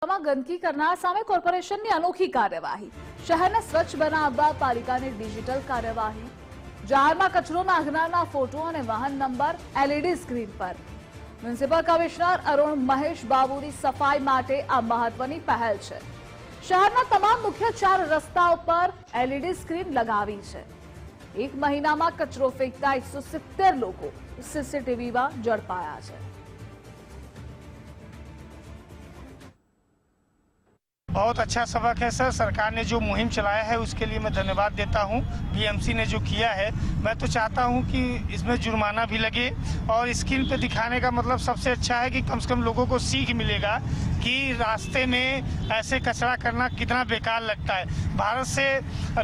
गंदगी करनार सामे कोर्पोरेशनની અનોખી કાર્યવાહી। શહેરને સ્વચ્છ બનાવવા પાલિકાની ડિજિટલ કાર્યવાહી। જાહેરમાં કચરો નાખનારના ફોટો અને વાહન નંબર એલઈડી સ્ક્રીન પર। મ્યુનિસિપલ કમિશનર અરુણ મહેશ બાબુની સફાઈ માટે આ મહત્વની પહેલ છે। શહેરના તમામ મુખ્ય 4 રસ્તાઓ પર એલઈડી સ્ક્રીન લગાવી છે। એક મહિનામાં કચરો ફેંકતા 170 લોકો સીસીટીવીમાં ઝડપાયા છે। बहुत अच्छा सबक है सर। सरकार ने जो मुहिम चलाया है उसके लिए मैं धन्यवाद देता हूं। बीएमसी ने जो किया है, मैं तो चाहता हूं कि इसमें जुर्माना भी लगे और स्क्रीन पे दिखाने का मतलब सबसे अच्छा है कि कम से कम लोगों को सीख मिलेगा कि रास्ते में ऐसे कचरा करना कितना बेकार लगता है। भारत से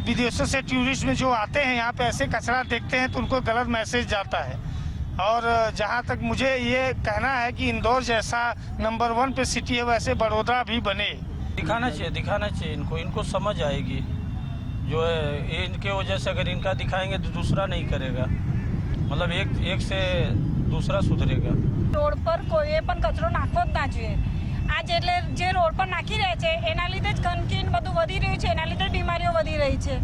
विदेशों से टूरिस्ट में जो आते हैं यहाँ पे ऐसे कचरा देखते हैं तो उनको गलत मैसेज जाता है। और जहाँ तक मुझे ये कहना है कि इंदौर जैसा नंबर 1 पे सिटी है वैसे बड़ौदा भी बने। दिखाना चाहिए इनको समझ आएगी। जो है इनके वजह से अगर इनका दिखाएंगे तो दूसरा नहीं करेगा, मतलब एक से दूसरा सुधरेगा। रोड पर कोई पण कचरो नाखવો જ ના જોઈએ। आज એટલે જે રોડ પર નાખી રહ્યા છે એના લીધે જ ગંદકી બધું વધી રહ્યું છે, એના લીધે બીમારીઓ વધી રહી છે।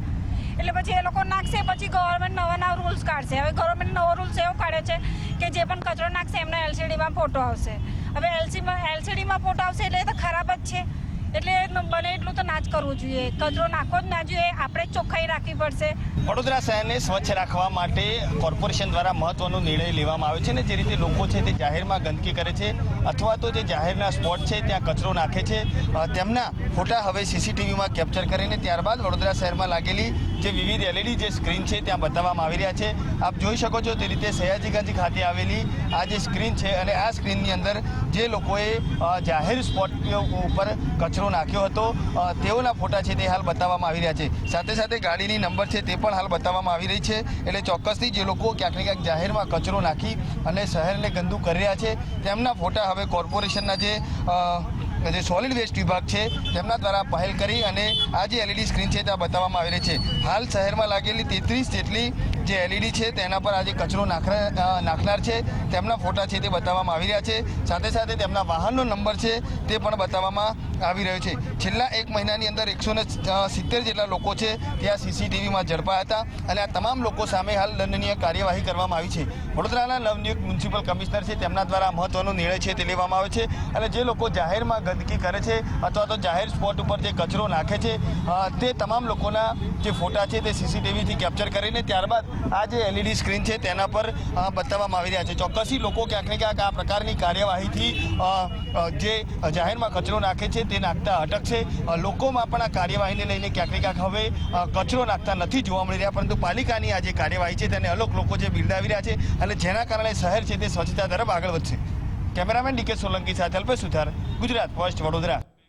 એટલે પછી એ લોકો નાખશે, પછી ગવર્મેન્ટ નવા રૂલ્સ કાઢશે। હવે ગવર્મેન્ટ નવો રૂલ્સ એવો કાઢ્યો છે કે જે પણ કચરો નાખશે એમના એલસીડીમાં ફોટો આવશે। હવે એલસીડીમાં ફોટો આવશે એટલે તો ખરાબ જ છે। એટલે બને એટલું તો ના જ કરવું જોઈએ, કચરો નાખવો જ ના જોઈએ। આપણે ચોખ્ખાઈ રાખવી પડશે। વડોદરા શહેરને સ્વચ્છ રાખવા માટે કોર્પોરેશન દ્વારા મહત્વનો નિર્ણય લેવામાં આવ્યો છે ને જે રીતે લોકો છે તે જાહેરમાં ગંદકી કરે છે અથવા તો જે જાહેરના સ્પોટ છે ત્યાં કચરો નાખે છે તેમના ફોટા હવે સીસીટીવીમાં કેપ્ચર કરીને ત્યારબાદ વડોદરા શહેરમાં લાગેલી જે વિવિધ એલઈડી જે સ્ક્રીન છે ત્યાં બતાવવામાં આવી રહ્યા છે। આપ જોઈ શકો છો તે રીતે સયાજીગંજ ખાતે આવેલી આ જે સ્ક્રીન છે અને આ સ્ક્રીનની અંદર જે લોકોએ જાહેર સ્પોટ ઉપર કચરો નાખ્યો હતો તેઓના ફોટા છે તે હાલ બતાવવામાં આવી રહ્યા છે। સાથે સાથે ગાડીની નંબર છે તે પણ હાલ બતાવવામાં આવી રહી છે। એટલે ચોક્કસથી જે લોકો ક્યાંક ને ક્યાંક જાહેરમાં કચરો નાખી અને શહેરને ગંદુ કરી રહ્યા છે તેમના ફોટા હવે કોર્પોરેશનના જે સોલિડ વેસ્ટ વિભાગ છે તેમના દ્વારા પહેલ કરી અને આ જે એલઈડી સ્ક્રીન છે ત્યાં બતાવવામાં આવી રહી છે। હાલ શહેરમાં લાગેલી 33 જેટલી જે એલઈડી છે તેના પર આજે કચરો નાખનાર છે તેમના ફોટા છે તે બતાવવામાં આવી રહ્યા છે। સાથે સાથે તેમના વાહનનો નંબર છે તે પણ બતાવવામાં આવી રહ્યો છે। છેલ્લા 1 મહિનાની અંદર 170 જેટલા લોકો છે ત્યાં સીસીટીવીમાં ઝડપાયા હતા અને આ તમામ લોકો સામે હાલ દંડનીય કાર્યવાહી કરવામાં આવી છે। વડોદરાના નવનિયુક્ત મ્યુનિસિપલ કમિશનર છે તેમના દ્વારા મહત્વનો નિર્ણય છે તે લેવામાં આવે છે અને જે લોકો જાહેરમાં ગંદકી કરે છે અથવા તો જાહેર સ્પોટ ઉપર જે કચરો નાખે છે તે તમામ લોકોના જે ફોટા છે તે સીસીટીવીથી કેપ્ચર કરીને ત્યારબાદ આ જે એલઈડી સ્ક્રીન છે તેના પર બતાવવામાં આવી રહ્યા છે। ચોક્કસથી લોકો ક્યાંક ને ક્યાંક આ પ્રકારની કાર્યવાહીથી જે જાહેરમાં કચરો નાખે છે તે નાખતા અટકશે। લોકોમાં પણ આ કાર્યવાહીને લઈને ક્યાંક ને ક્યાંક હવે કચરો નાખતા નથી જોવા મળી રહ્યા, પરંતુ પાલિકાની આ જે કાર્યવાહી છે તેને અલગ લોકો જે બિરદાવી રહ્યા છે અને જેના કારણે શહેર છે તે સ્વચ્છતા તરફ આગળ વધશે। કેમેરામેન ડીકે સોલંકી સાથે અલ્પેશ સુથાર, ગુજરાત ફર્સ્ટ, વડોદરા।